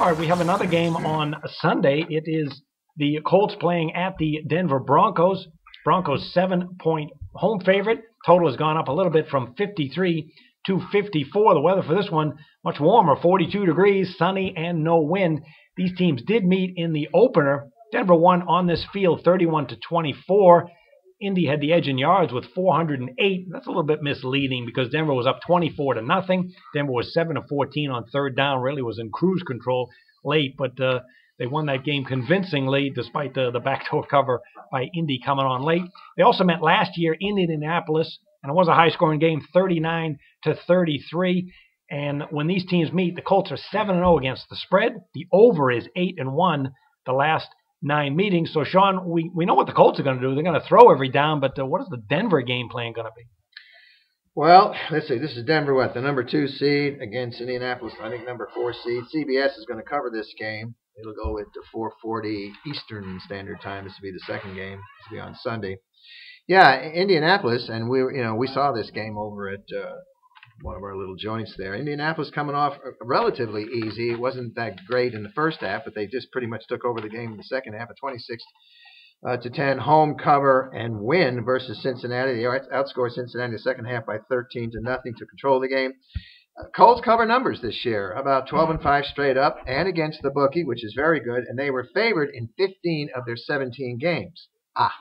All right, we have another game on Sunday. It is the Colts playing at the Denver Broncos. Broncos 7-point home favorite. Total has gone up a little bit from 53 to 54. The weather for this one, much warmer, 42 degrees, sunny, and no wind. These teams did meet in the opener. Denver won on this field 31-24. Indy had the edge in yards with 408. That's a little bit misleading because Denver was up 24-0. Denver was 7-14 on third down. Really was in cruise control late, but they won that game convincingly despite the backdoor cover by Indy coming on late. They also met last year in Indianapolis, and it was a high-scoring game, 39-33. And when these teams meet, the Colts are 7-0 against the spread. The over is 8-1 the last 9 meetings. So, Sean, we know what the Colts are going to do. They're going to throw every down, but what is the Denver game plan going to be? Well, let's see. This is Denver, the number 2 seed against Indianapolis, I think number 4 seed. CBS is going to cover this game. It'll go at 4:40 Eastern Standard Time. This will be the second game. This will be on Sunday. Yeah, Indianapolis, and we saw this game over at one of our little joints there. Indianapolis coming off relatively easy. It wasn't that great in the first half, but they just pretty much took over the game in the second half, a 26-10 home cover and win versus Cincinnati. They outscored Cincinnati in the second half by 13-0 to control the game. Colts cover numbers this year, about 12-5 straight up and against the bookie, which is very good, and they were favored in 15 of their 17 games. Aha!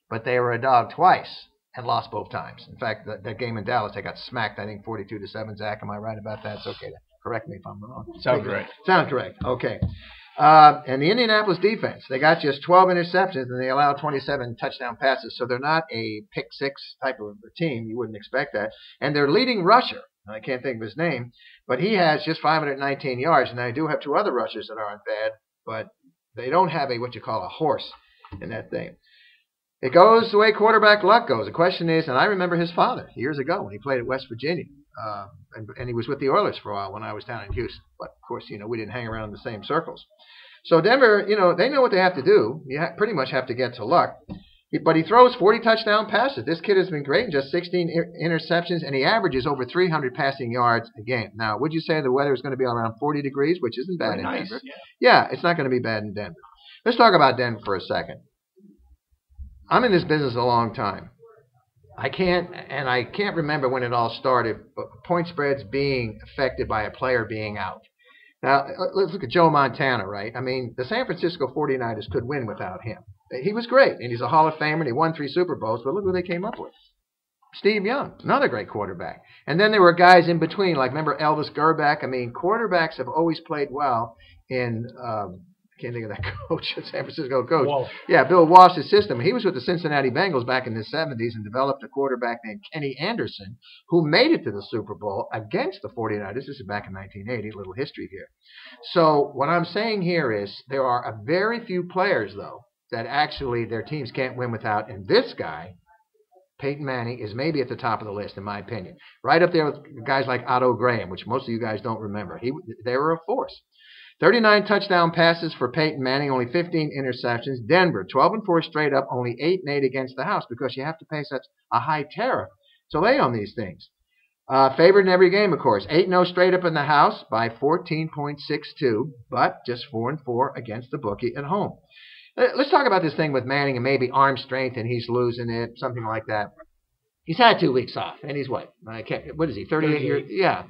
But they were a dog twice and lost both times. In fact, that game in Dallas, they got smacked, I think, 42-7. Zach, am I right about that? It's okay. Correct me if I'm wrong. Sounds correct. Sound correct. Okay. And the Indianapolis defense, they got just 12 interceptions, and they allowed 27 touchdown passes. So they're not a pick-six type of a team. You wouldn't expect that. And their leading rusher, I can't think of his name, but he has just 519 yards. And I do have 2 other rushers that aren't bad, but they don't have what you call a horse in that thing. It goes the way quarterback luck goes. The question is, and I remember his father years ago when he played at West Virginia, and he was with the Oilers for a while when I was down in Houston. But, of course, we didn't hang around in the same circles. So Denver, they know what they have to do. You pretty much have to get to luck. But he throws 40 touchdown passes. This kid has been great in just 16 interceptions, and he averages over 300 passing yards a game. Now, would you say the weather is going to be around 40 degrees, which isn't bad in Denver? Yeah, it's not going to be bad in Denver. Let's talk about Denver for a second. I'm in this business a long time. I can't remember when it all started, but point spreads being affected by a player being out. Now, let's look at Joe Montana, right? I mean, the San Francisco 49ers could win without him. He was great, and he's a Hall of Famer, and he won 3 Super Bowls, but look who they came up with. Steve Young, another great quarterback. And then there were guys in between, like remember Elvis Gerback? I mean, quarterbacks have always played well in I can't think of that coach, San Francisco coach. Walsh. Yeah, Bill Walsh's system. He was with the Cincinnati Bengals back in the 70s and developed a quarterback named Kenny Anderson who made it to the Super Bowl against the 49ers. This is back in 1980, a little history here. So what I'm saying here is there are a very few players, though, that actually their teams can't win without. And this guy, Peyton Manning, is maybe at the top of the list, in my opinion. Right up there with guys like Otto Graham, which most of you guys don't remember. They were a force. 39 touchdown passes for Peyton Manning, only 15 interceptions. Denver, 12-4 straight up, only 8-8 against the house because you have to pay such a high tariff to lay on these things. Favored in every game, of course. 8-0 straight up in the house by 14.62, but just 4-4 against the bookie at home. Let's talk about this thing with Manning and maybe arm strength and he's losing it, something like that. He's had 2 weeks off, and he's what is he, 38 years? Yeah.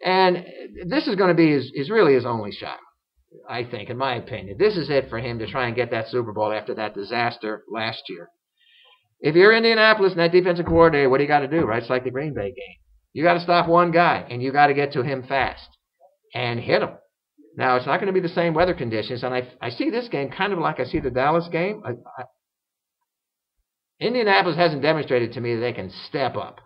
And this is going to be really his only shot. I think, in my opinion. This is it for him to try and get that Super Bowl after that disaster last year. If you're Indianapolis and that defensive coordinator, what do you got to do, right? It's like the Green Bay game. You got to stop one guy, and you got to get to him fast and hit him. Now, it's not going to be the same weather conditions, and I see this game kind of like I see the Dallas game. Indianapolis hasn't demonstrated to me that they can step up.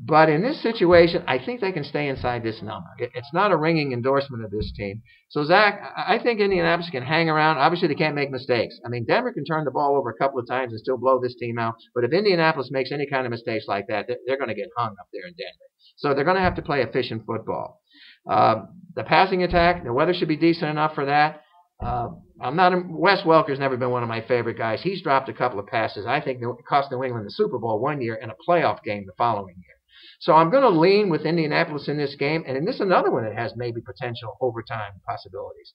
But in this situation, I think they can stay inside this number. It's not a ringing endorsement of this team. So, Zach, I think Indianapolis can hang around. Obviously, they can't make mistakes. I mean, Denver can turn the ball over a couple of times and still blow this team out. But if Indianapolis makes any kind of mistakes like that, they're going to get hung up there in Denver. So they're going to have to play efficient football. The passing attack, the weather should be decent enough for that. Wes Welker's never been one of my favorite guys. He's dropped a couple of passes. I think it cost New England the Super Bowl one year and a playoff game the following year. So I'm going to lean with Indianapolis in this game. And this is another one that has maybe potential overtime possibilities.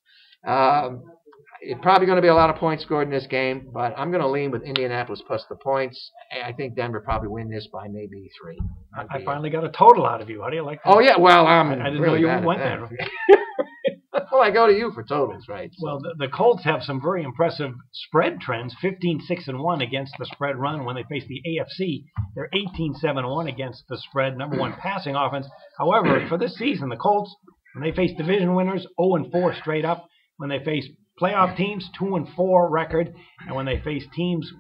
It's probably going to be a lot of points scored in this game, but I'm going to lean with Indianapolis plus the points. I think Denver probably win this by maybe 3. I finally got a total out of you. How do you like that? Oh, yeah. Well, I didn't really know you went bad there. Well, I go to you for totals, right? So. Well, the Colts have some very impressive spread trends, 15-6-1 against the spread run when they face the AFC. They're 18-7-1 against the spread, #1 passing offense. However, for this season, the Colts, when they face division winners, 0-4 straight up. When they face playoff teams, 2-4 record. And when they face teams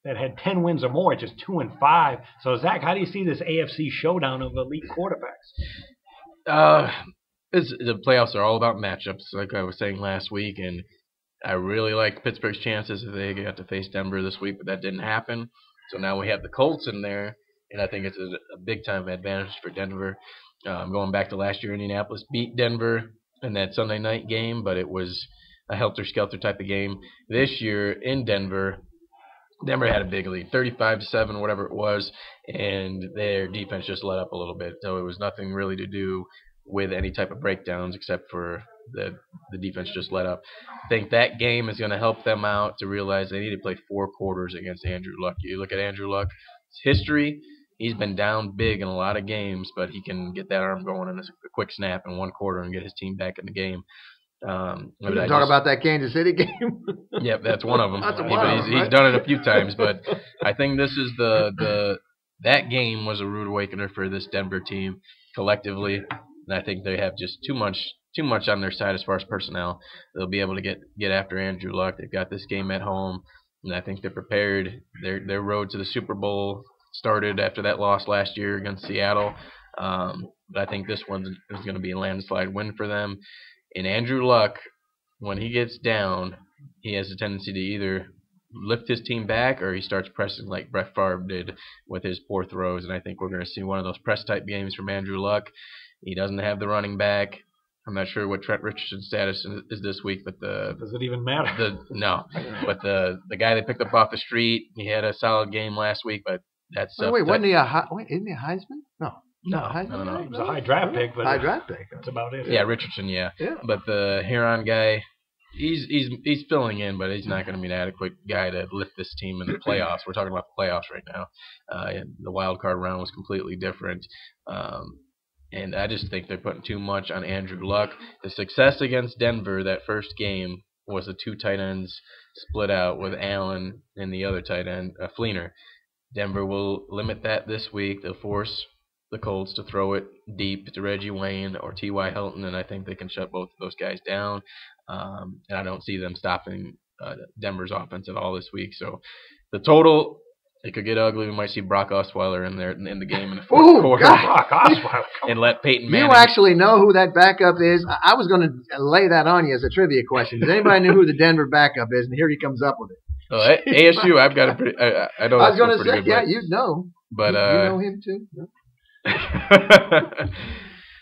that had 10 wins or more, just 2-5. So, Zach, how do you see this AFC showdown of elite quarterbacks? The playoffs are all about matchups, like I was saying last week, and I really like Pittsburgh's chances if they got to face Denver this week, but that didn't happen. So now we have the Colts in there, and I think it's a big-time advantage for Denver. Going back to last year, Indianapolis beat Denver in that Sunday night game, but it was a helter-skelter type of game. This year in Denver had a big lead, 35-7, whatever it was, and their defense just let up a little bit. So it was nothing really to do with any type of breakdowns except for the defense just let up. I think that game is going to help them out to realize they need to play 4 quarters against Andrew Luck. You look at Andrew Luck's history, he's been down big in a lot of games, but he can get that arm going in a quick snap in 1 quarter and get his team back in the game. We're talking about that Kansas City game. Yep, that's one of them. He's done it a few times, but I think this is that game was a rude awakener for this Denver team collectively. And I think they have just too much on their side as far as personnel. They'll be able to get after Andrew Luck. They've got this game at home, and I think they're prepared. Their road to the Super Bowl started after that loss last year against Seattle. But I think this one is going to be a landslide win for them. And Andrew Luck, when he gets down, he has a tendency to either lift his team back or he starts pressing like Brett Favre did with his poor throws. And I think we're going to see one of those press-type games from Andrew Luck. He doesn't have the running back. I'm not sure what Trent Richardson's status is this week, but does it even matter? No, but the guy they picked up off the street, he had a solid game last week, but that's wait, wasn't he isn't he a Heisman? No. It was a high draft pick, but that's about it. Yeah, Richardson, yeah. But the Huron guy, he's filling in, but he's not going to be an adequate guy to lift this team in the playoffs. We're talking about the playoffs right now. The wild card round was completely different. And I just think they're putting too much on Andrew Luck. The success against Denver, that first game, was the 2 tight ends split out with Allen and the other tight end, Fleener. Denver will limit that this week. They'll force the Colts to throw it deep to Reggie Wayne or T.Y. Hilton, and I think they can shut both of those guys down. And I don't see them stopping Denver's offense at all this week. So the total, it could get ugly. We might see Brock Osweiler in there in the game in the 4th quarter. Brock Osweiler. And let Peyton Manning. You actually know who that backup is? I was going to lay that on you as a trivia question. Does anybody know who the Denver backup is? And here he comes up with it. ASU, I've got a pretty. I know. I was going to say, yeah, you'd know. But you know him too. No?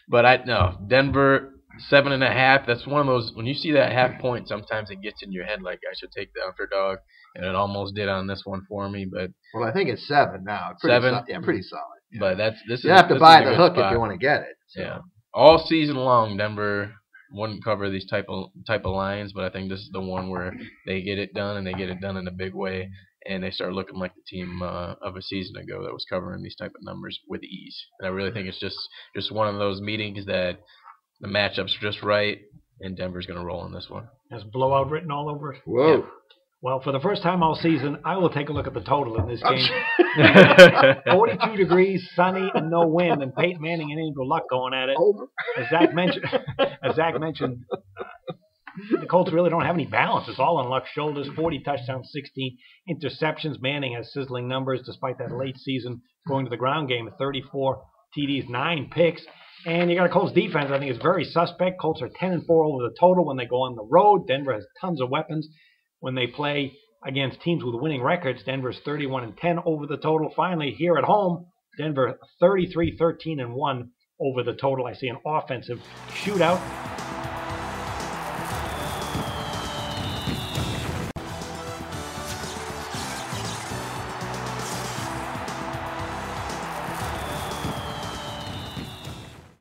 But Denver 7.5. That's one of those, when you see that half point, sometimes it gets in your head like I should take the underdog, and it almost did on this one for me. But I think it's 7 now. Pretty 7, pretty solid. Yeah. But you have to buy the hook if you want to get it. So. Yeah, all season long, Denver wouldn't cover these type of lines, but I think this is the one where they get it done, and they get it done in a big way, and they start looking like the team of a season ago that was covering these type of numbers with ease. And I really think it's just one of those meetings that the matchups are just right, and Denver's going to roll in this one. Has blowout written all over it? Whoa. Yeah. Well, for the first time all season, I will take a look at the total in this game. 42 degrees, sunny, and no wind, and Peyton Manning and Andrew Luck going at it. Over. As Zach mentioned, the Colts really don't have any balance. It's all on Luck's shoulders. 40 touchdowns, 16 interceptions. Manning has sizzling numbers despite that late season going to the ground game at 34 TDs, 9 picks. And you got a Colts defense I think is very suspect. Colts are 10-4 over the total when they go on the road. Denver has tons of weapons. When they play against teams with winning records, Denver's 31-10 over the total. Finally, here at home, Denver 33-13-1 over the total. I see an offensive shootout.